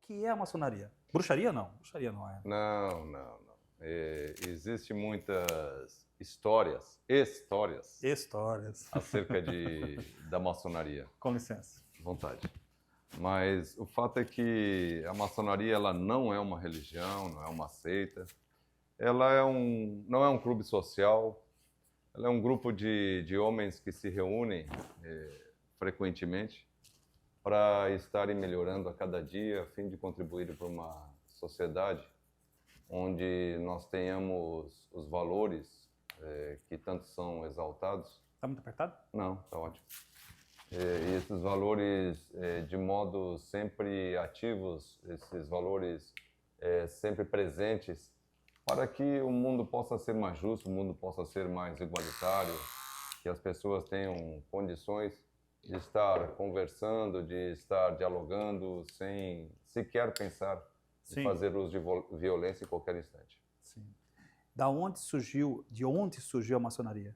que é a maçonaria? Bruxaria não? Bruxaria não é. Não. Existe muitas histórias Histórias. acerca da maçonaria. Com licença. Vontade. Mas o fato é que a maçonaria ela não é uma religião, não é uma seita. Ela não é um clube social. Ela é um grupo de homens que se reúnem frequentemente para estarem melhorando a cada dia, a fim de contribuir para uma sociedade onde nós tenhamos os valores que tanto são exaltados. Está muito apertado? Não, está ótimo. E esses valores de modo sempre ativos, esses valores sempre presentes, para que o mundo possa ser mais justo, o mundo possa ser mais igualitário, que as pessoas tenham condições de estar conversando, de estar dialogando, sem sequer pensar em fazer uso de violência em qualquer instante. Sim. De onde surgiu a maçonaria?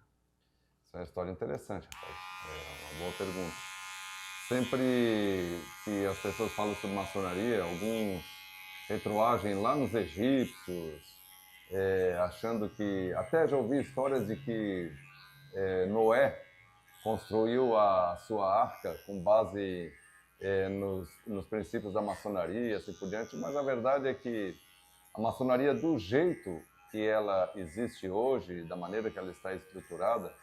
Essa é uma história interessante, rapaz. É uma boa pergunta. Sempre que as pessoas falam sobre maçonaria, alguns retroagem lá nos egípcios, achando que... Até já ouvi histórias de que Noé construiu a sua arca com base nos princípios da maçonaria, assim por diante, mas a verdade é que a maçonaria, do jeito que ela existe hoje, da maneira que ela está estruturada,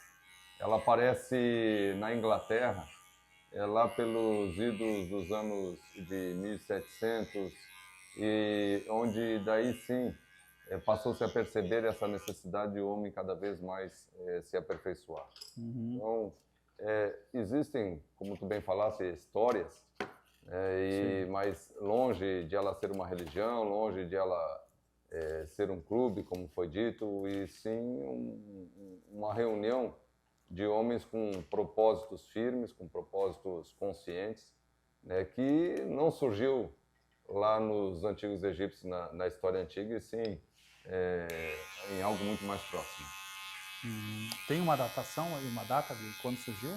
ela aparece na Inglaterra, lá pelos idos dos anos de 1700, e onde daí sim passou-se a perceber essa necessidade de o homem cada vez mais se aperfeiçoar. Então, existem, como tu bem falaste, histórias, mas longe de ela ser uma religião, longe de ela ser um clube, como foi dito, e sim uma reunião de homens com propósitos firmes, com propósitos conscientes, né, que não surgiu lá nos antigos egípcios, na história antiga, e sim em algo muito mais próximo. Tem uma datação, uma data de quando surgiu?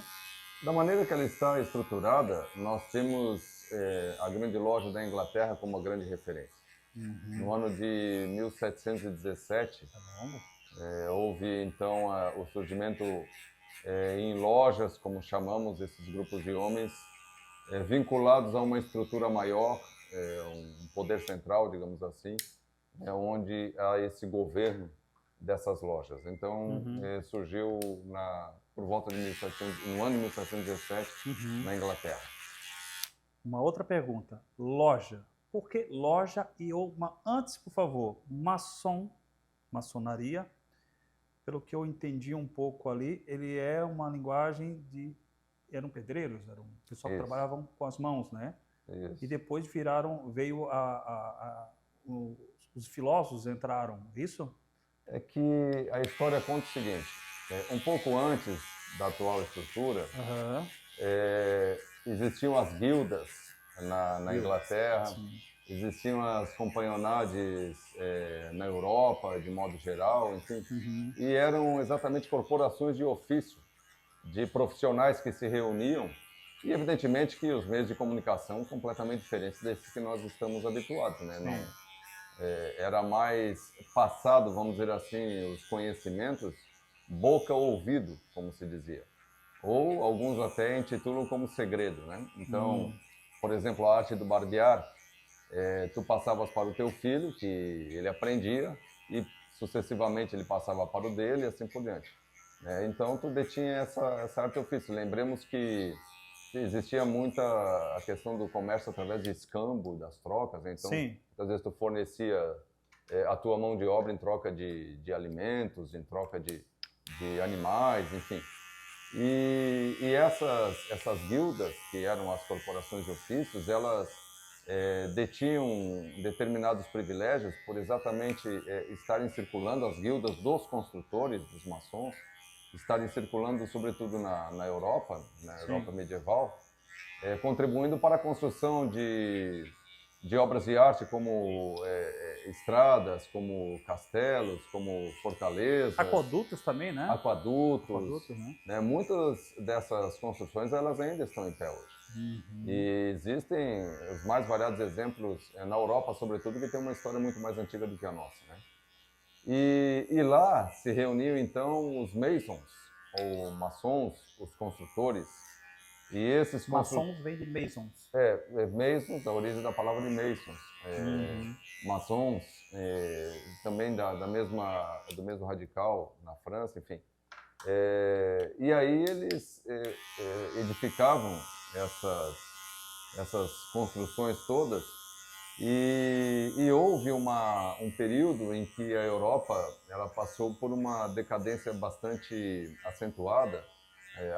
Da maneira que ela está estruturada, nós temos a Grande Loja da Inglaterra como uma grande referência. No ano de 1717, houve então o surgimento em lojas, como chamamos esses grupos de homens, vinculados a uma estrutura maior, um poder central, digamos assim, onde há esse governo dessas lojas. Então, surgiu por volta de no ano de 1717, na Inglaterra. Uma outra pergunta. Loja. Por que loja e antes, por favor, maçonaria, pelo que eu entendi um pouco ali, ele é uma linguagem eram pedreiros, eram pessoal que trabalhavam com as mãos, né? Isso. E depois veio os filósofos entraram, isso? É que a história conta o seguinte, um pouco antes da atual estrutura, existiam as guildas na Inglaterra, existiam as companhonades na Europa, de modo geral, enfim, e eram exatamente corporações de ofício, de profissionais que se reuniam, e evidentemente que os meios de comunicação completamente diferentes desses que nós estamos habituados, né? Não, era mais passado, vamos dizer assim, os conhecimentos boca ou ouvido, como se dizia. Ou alguns até intitulam como segredo, né? Então, por exemplo, a arte do barbear, tu passavas para o teu filho, que ele aprendia, e sucessivamente ele passava para o dele e assim por diante. Então, tu detinha essa arte ofício. Lembremos que existia muita a questão do comércio através de escambo, das trocas. Então, muitas vezes tu fornecia a tua mão de obra em troca de alimentos, em troca de animais, enfim. E essas guildas, que eram as corporações de ofícios, elas detinham determinados privilégios por exatamente estarem circulando, as guildas dos construtores, dos maçons, estarem circulando sobretudo na Europa, Europa medieval, contribuindo para a construção de obras de arte como estradas, como castelos, como fortalezas. Aquedutos também, né? Aquedutos, né? Muitas dessas construções elas ainda estão em pé hoje. E existem os mais variados exemplos na Europa, sobretudo, que tem uma história muito mais antiga do que a nossa, né? E lá se reuniam então os masons, ou maçons, os construtores. E esses Maçons vem de masons. masons, a origem da palavra de masons, maçons, também do mesmo radical na França, enfim. E aí eles edificavam essas construções todas e houve um período em que a Europa ela passou por uma decadência bastante acentuada.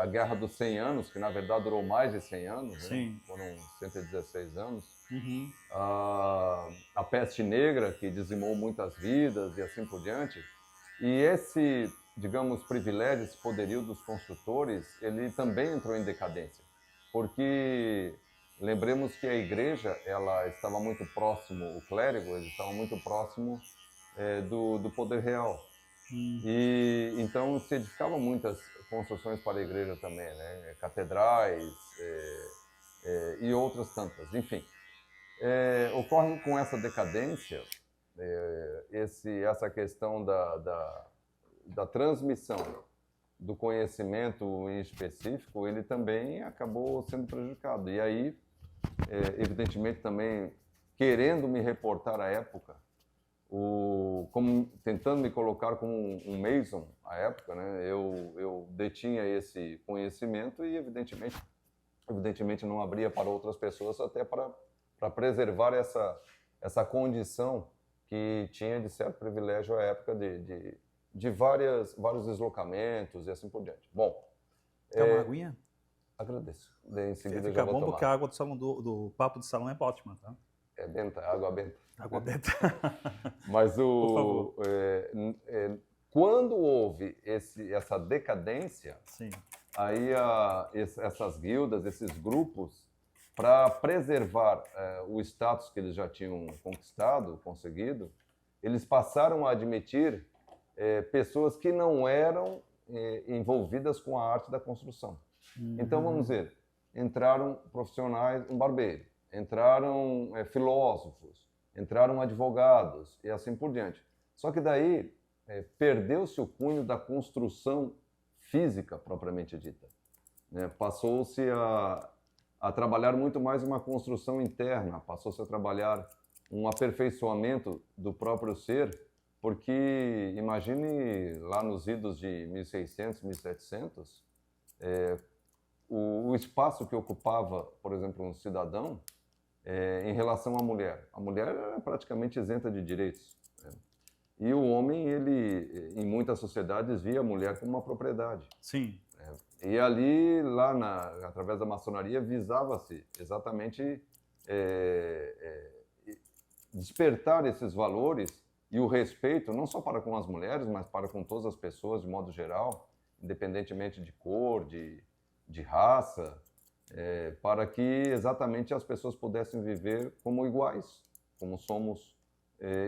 A Guerra dos 100 Anos, que na verdade durou mais de 100 anos, né? Foram 116 anos. A Peste Negra, que dizimou muitas vidas e assim por diante. E esse, digamos, privilégio, esse poderio dos construtores, ele também entrou em decadência. Porque lembremos que a igreja, ela estava muito próximo, o clérigo, ele estava muito próximo do poder real. E então se edificavam muitas construções para a igreja também, né? Catedrais e outras tantas, enfim. Ocorre com essa decadência, essa questão da transmissão do conhecimento em específico, ele também acabou sendo prejudicado. E aí, evidentemente também, querendo me reportar à época, tentando me colocar como um mason à época, né, eu detinha esse conhecimento e evidentemente não abria para outras pessoas, até para preservar essa condição que tinha de certo privilégio à época de vários deslocamentos e assim por diante. Bom, quer uma aguinha? Agradeço. Em seguida fica já vou bom tomar. Porque a água do salão do papo de salão é ótima, tá? É benta, água benta. Água benta. Mas Por favor. Quando houve essa decadência, Sim. aí essas guildas, esses grupos, para preservar o status que eles já tinham conseguido, eles passaram a admitir pessoas que não eram envolvidas com a arte da construção. Então, vamos ver, entraram profissionais, um barbeiro, entraram filósofos, entraram advogados e assim por diante. Só que daí perdeu-se o cunho da construção física propriamente dita, né? Passou-se a trabalhar muito mais uma construção interna, passou-se a trabalhar um aperfeiçoamento do próprio ser, porque imagine lá nos idos de 1600, 1700, o espaço que ocupava, por exemplo, um cidadão em relação à mulher. A mulher era praticamente isenta de direitos, né? E o homem, ele, em muitas sociedades, via a mulher como uma propriedade. Sim. E ali, através da maçonaria, visava-se exatamente despertar esses valores e o respeito, não só para com as mulheres, mas para com todas as pessoas, de modo geral, independentemente de cor, de raça, para que exatamente as pessoas pudessem viver como iguais, como somos,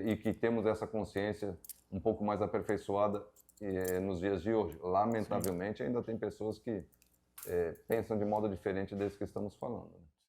e que temos essa consciência um pouco mais aperfeiçoada nos dias de hoje. Lamentavelmente, ainda tem pessoas que pensam de modo diferente desse que estamos falando, né?